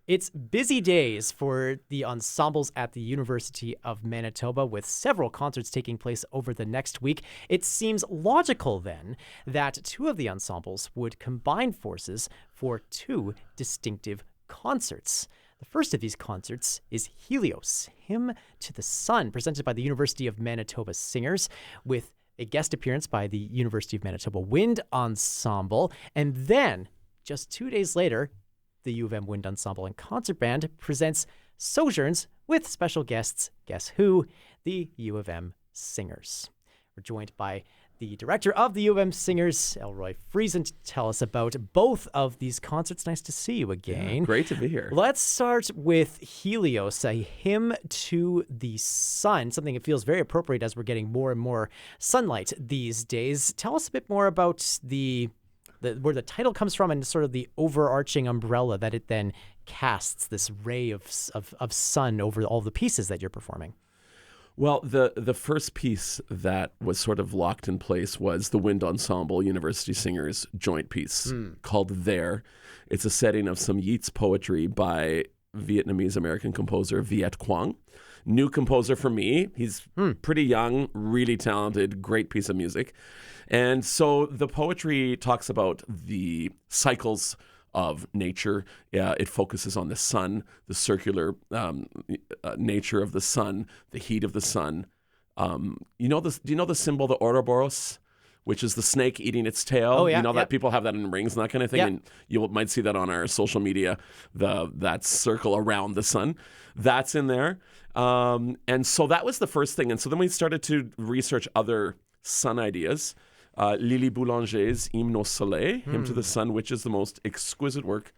It's busy days for the ensembles at the University of Manitoba, with several concerts taking place over the next week. It seems logical, then, that two of the ensembles would combine forces for two distinctive concerts. The first of these concerts is Helios, Hymn to the Sun, presented by the University of Manitoba Singers, with a guest appearance by the University of Manitoba Wind Ensemble. And then, just 2 days later, the U of M Wind Ensemble and Concert Band presents Sojourns with special guests, guess who? The U of M Singers. We're joined by the director of the U of M Singers, Elroy Friesen, to tell us about both of these concerts. Nice to see you again. Yeah, great to be here. Let's start with Helios, a hymn to the sun, something that feels very appropriate as we're getting more and more sunlight these days. Tell us a bit more about where the title comes from and sort of the overarching umbrella that it then casts, this ray of sun over all the pieces that you're performing. Well, the first piece that was sort of locked in place was the Wind Ensemble University Singers joint piece called There. It's a setting of some Yeats poetry by Vietnamese-American composer Viet Quang. New composer for me. He's pretty young, really talented, great piece of music. And so the poetry talks about the cycles of nature. It focuses on the sun, the circular nature of the sun, the heat of the sun. Do you know the symbol, the Ouroboros, which is the snake eating its tail? Oh, yeah. You know that people have that in rings and that kind of thing? Yeah. And you might see that on our social media, that circle around the sun. That's in there. And so that was the first thing. And so then we started to research other sun ideas. Lily Boulanger's Hymne au Soleil, Hymn to the Sun, which is the most exquisite work.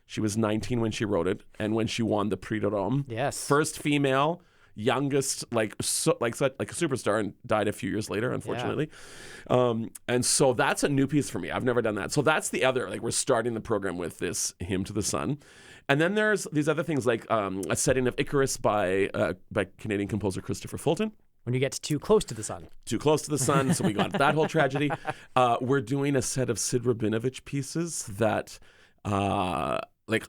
She was 19 when she wrote it, and when she won the Prix de Rome. Yes. First female, youngest, like a superstar, and died a few years later, unfortunately. Yeah. And so that's a new piece for me. I've never done that. So that's the other, we're starting the program with this Hymn to the Sun. And then there's these other things like a setting of Icarus by Canadian composer Christopher Fulton. When you get too close to the sun. Too close to the sun, so we got that whole tragedy. We're doing a set of Sid Rabinovich pieces that, I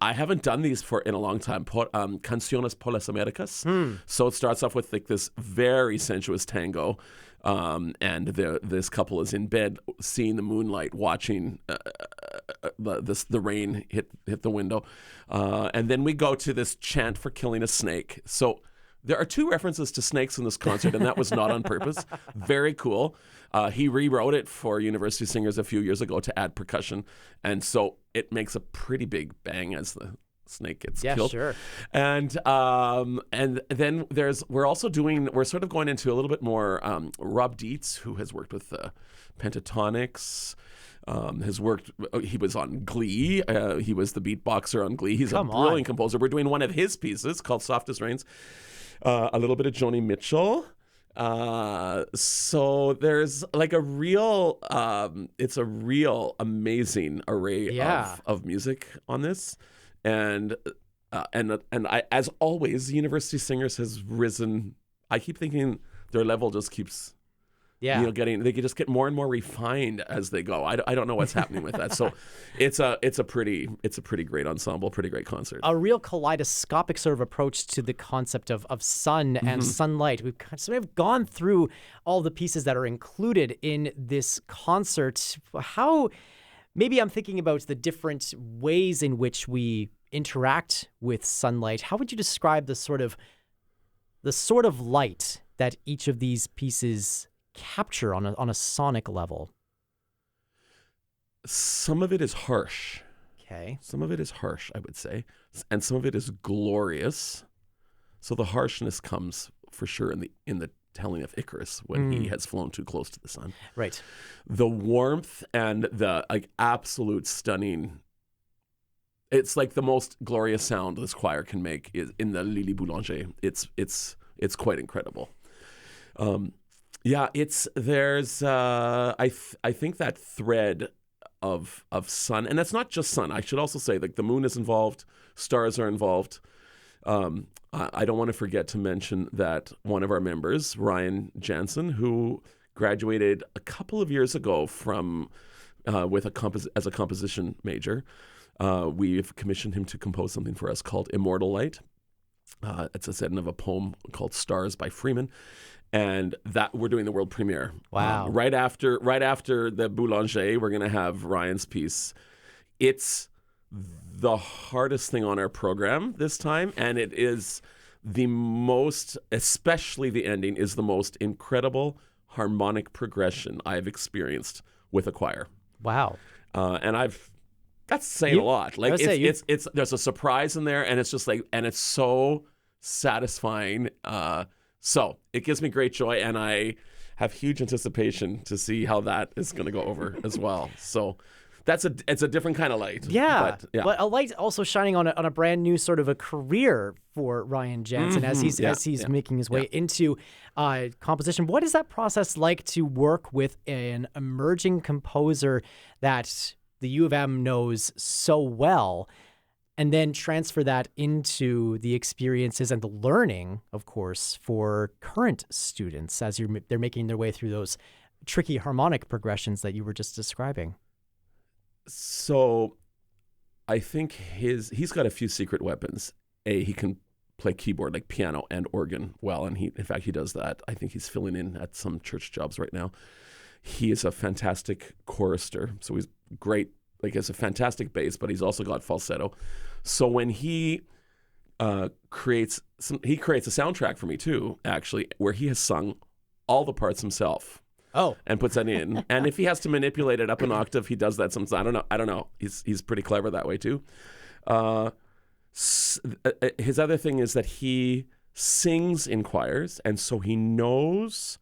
haven't done these in a long time. Canciones por las Americas. So it starts off with this very sensuous tango, and this couple is in bed, seeing the moonlight, watching the rain hit the window, and then we go to this chant for killing a snake. So there are two references to snakes in this concert, and that was not on purpose. Very cool. He rewrote it for University Singers a few years ago to add percussion, and so it makes a pretty big bang as the snake gets killed. Yeah, sure. And then we're sort of going into a little bit more. Rob Dietz, who has worked with Pentatonics, he was on Glee. He was the beatboxer on Glee. He's a brilliant composer. We're doing one of his pieces called Soft as Rains. A little bit of Joni Mitchell. So there's a real, it's a real amazing array of music on this. And I, as always, the University Singers has risen. I keep thinking their level just keeps they can just get more and more refined as they go. I don't know what's happening with that. So it's a pretty great ensemble, pretty great concert. A real kaleidoscopic sort of approach to the concept of sun and sunlight. We've sort of gone through all the pieces that are included in this concert. Maybe I'm thinking about the different ways in which we interact with sunlight. How would you describe the sort of light that each of these pieces capture on a sonic level? Some of it is harsh. Okay. Some of it is harsh, I would say, and some of it is glorious. So the harshness comes for sure in the telling of Icarus when he has flown too close to the sun. Right. The warmth and the absolute stunning. It's the most glorious sound this choir can make is in the Lily Boulanger. It's quite incredible. I think that thread of sun, and that's not just sun. I should also say the moon is involved, stars are involved. I don't want to forget to mention that one of our members, Ryan Jansen, who graduated a couple of years ago from as a composition major, we've commissioned him to compose something for us called Immortal Light. It's a setting of a poem called Stars by Freeman. And that we're doing the world premiere. Wow. Right after the Boulanger, we're going to have Ryan's piece. It's the hardest thing on our program this time, and it is the most, especially the ending, is the most incredible harmonic progression I've experienced with a choir. Wow. And that's saying a lot. Like it's there's a surprise in there, and it's just like, and it's so satisfying. So it gives me great joy, and I have huge anticipation to see how that is going to go over as well. So it's a different kind of light. Yeah, but a light also shining on a brand new sort of a career for Ryan Jansen as he's making his way into composition. What is that process like to work with an emerging composer that the U of M knows so well, and then transfer that into the experiences and the learning, of course, for current students as they're making their way through those tricky harmonic progressions that you were just describing? So I think he's got a few secret weapons. He can play keyboard, like piano and organ well, and in fact he does that. I think he's filling in at some church jobs right now. He is a fantastic chorister, so he's great. Like, he has a fantastic bass, but he's also got falsetto. So when he creates a soundtrack for me too, actually, where he has sung all the parts himself. Oh, and puts that in. And if he has to manipulate it up an octave, he does that sometimes. I don't know. He's pretty clever that way too. His other thing is that he sings in choirs, and so he knows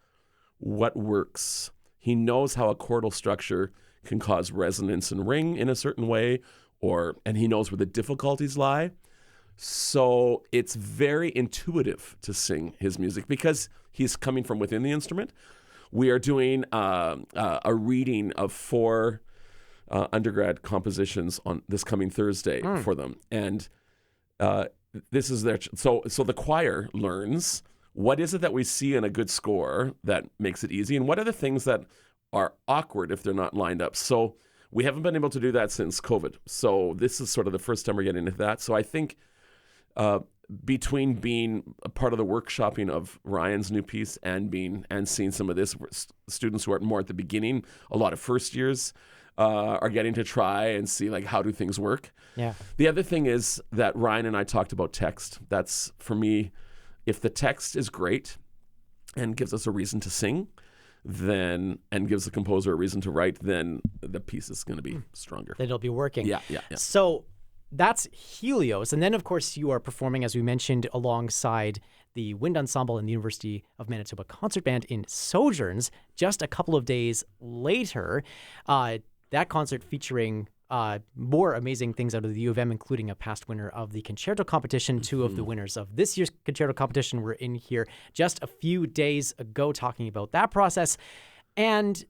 what works. He knows how a chordal structure can cause resonance and ring in a certain way, and he knows where the difficulties lie. So it's very intuitive to sing his music because he's coming from within the instrument. We are doing a reading of 4 undergrad compositions on this coming Thursday for them, and this is their. So the choir learns what is it that we see in a good score that makes it easy, and what are the things that are awkward if they're not lined up. So we haven't been able to do that since COVID. So this is sort of the first time we're getting into that. So I think between being a part of the workshopping of Ryan's new piece and seeing some of this, students who are more at the beginning, a lot of first years are getting to try and see, like, how do things work. Yeah. The other thing is that Ryan and I talked about text. That's, for me, if the text is great and gives us a reason to sing, and gives the composer a reason to write, then the piece is going to be stronger. Then it'll be working. Yeah. So that's Helios. And then, of course, you are performing, as we mentioned, alongside the Wind Ensemble and the University of Manitoba Concert Band in Sojourns just a couple of days later. That concert featuring more amazing things out of the U of M, including a past winner of the concerto competition. 2 of the winners of this year's concerto competition were in here just a few days ago talking about that process. And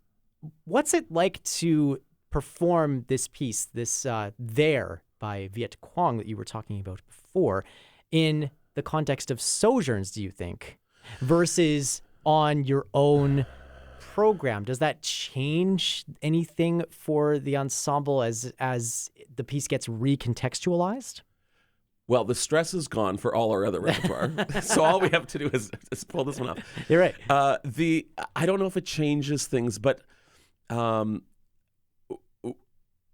what's it like to perform this piece, this There by Viet Quang that you were talking about before, in the context of Sojourns, do you think, versus on your own program? Does that change anything for the ensemble as the piece gets recontextualized? Well, the stress is gone for all our other repertoire, so all we have to do is pull this one off. You're right. I don't know if it changes things, but one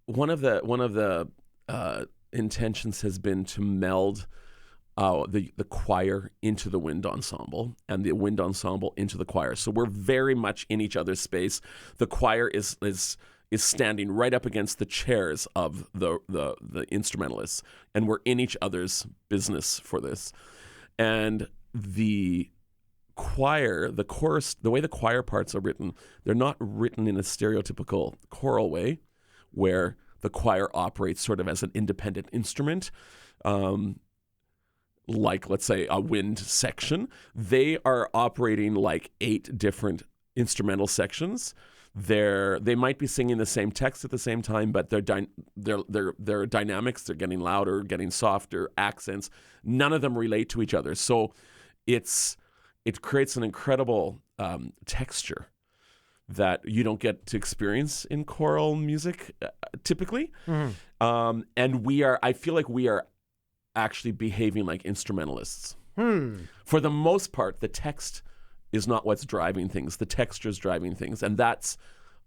of the intentions has been to meld the choir into the wind ensemble and the wind ensemble into the choir. So we're very much in each other's space. The choir is standing right up against the chairs of the instrumentalists, and we're in each other's business for this. And the choir, the chorus, the way the choir parts are written, they're not written in a stereotypical choral way where the choir operates sort of as an independent instrument. Like, let's say, a wind section. They are operating like 8 different instrumental sections. They might be singing the same text at the same time, but their dynamics, they're getting louder, getting softer, accents. None of them relate to each other. So it creates an incredible texture that you don't get to experience in choral music typically. And I feel like we are actually behaving like instrumentalists. For the most part, the text is not what's driving things. The texture is driving things. And that's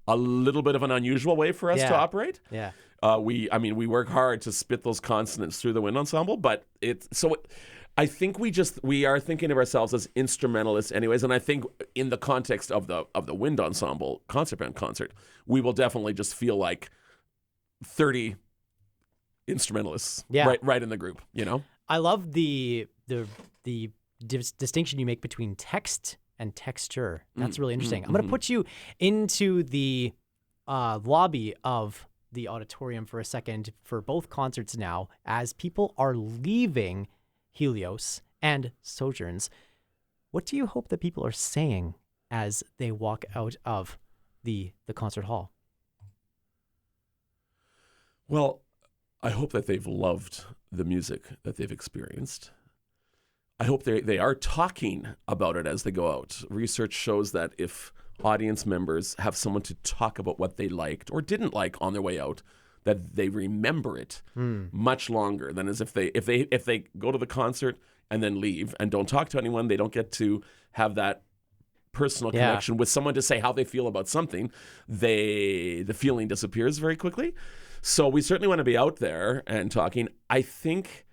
a little bit of an unusual way for us to operate. Yeah. We work hard to spit those consonants through the wind ensemble, but I think we are thinking of ourselves as instrumentalists anyways. And I think in the context of the wind ensemble concert band concert, we will definitely just feel like 30 instrumentalists right in the group, you know? I love the distinction you make between text and texture. That's really interesting. I'm going to put you into the lobby of the auditorium for a second for both concerts now as people are leaving Helios and Sojourns. What do you hope that people are saying as they walk out of the concert hall? Well, I hope that they've loved the music that they've experienced. I hope they are talking about it as they go out. Research shows that if audience members have someone to talk about what they liked or didn't like on their way out, that they remember it much longer than as if they go to the concert and then leave and don't talk to anyone. They don't get to have that personal connection with someone to say how they feel about something. The feeling disappears very quickly. So we certainly want to be out there and talking. I think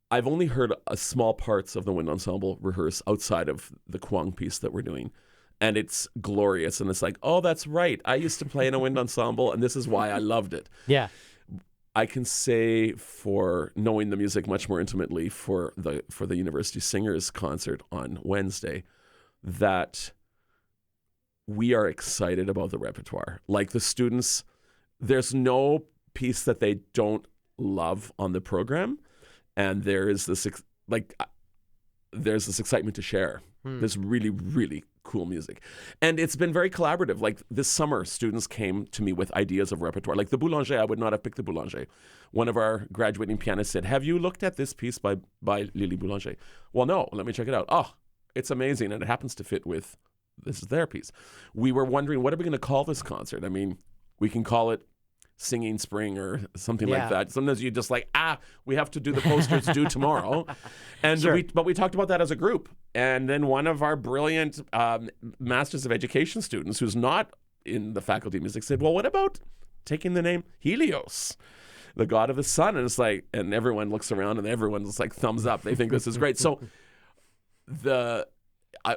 I've only heard small parts of the wind ensemble rehearse outside of the Kwong piece that we're doing. And it's glorious. And it's like, oh, that's right. I used to play in a wind ensemble, and this is why I loved it. Yeah. I can say, for knowing the music much more intimately for the University Singers concert on Wednesday, that we are excited about the repertoire. Like, the students, there's no piece that they don't love on the program. And there's this excitement to share. This really, really cool music. And it's been very collaborative. Like, this summer, students came to me with ideas of repertoire. Like the Boulanger, I would not have picked the Boulanger. One of our graduating pianists said, have you looked at this piece by Lily Boulanger? Well, no, let me check it out. Oh, it's amazing. And it happens to fit with, this is their piece. We were wondering, what are we going to call this concert? I mean, we can call it Singing Spring or something like that. Sometimes you just like, we have to do the posters due tomorrow. And but we talked about that as a group. And then one of our brilliant Masters of Education students who's not in the Faculty of Music said, well, what about taking the name Helios, the god of the sun? And it's like, and everyone looks around and everyone's like thumbs up. They think this is great. So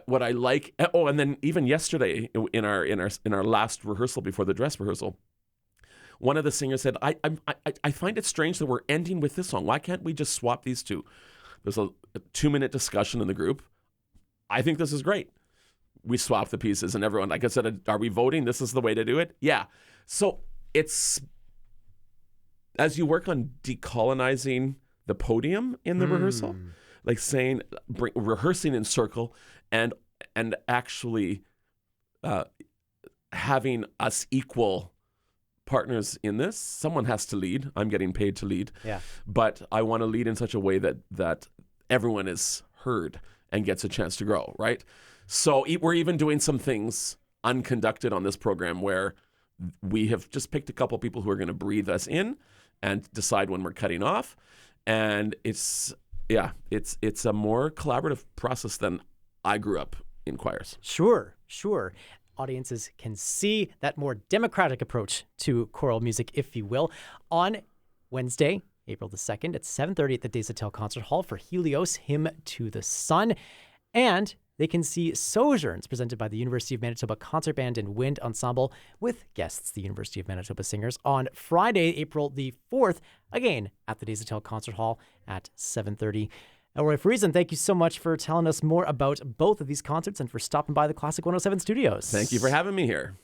what I like, and then even yesterday in our last rehearsal before the dress rehearsal, one of the singers said, I find it strange that we're ending with this song. Why can't we just swap these two? There's a 2-minute discussion in the group. I think this is great. We swap the pieces and everyone, like I said, are we voting? This is the way to do it? Yeah. So it's, as you work on decolonizing the podium in the rehearsal, like saying, rehearsing in circle and actually having us equal partners in this. Someone has to lead. I'm getting paid to lead. Yeah. But I want to lead in such a way that everyone is heard and gets a chance to grow, right? So we're even doing some things unconducted on this program where we have just picked a couple people who are going to breathe us in and decide when we're cutting off. And it's a more collaborative process than I grew up in choirs. Sure. Audiences can see that more democratic approach to choral music, if you will, on Wednesday, April the 2nd at 7:30 at the Des Hôtels Concert Hall for Helios, Hymn to the Sun. And they can see Sojourns, presented by the University of Manitoba Concert Band and Wind Ensemble, with guests, the University of Manitoba Singers, on Friday, April the 4th, again at the Des Hôtels Concert Hall at 7:30. Elroy Friesen, thank you so much for telling us more about both of these concerts and for stopping by the Classic 107 studios. Thank you for having me here.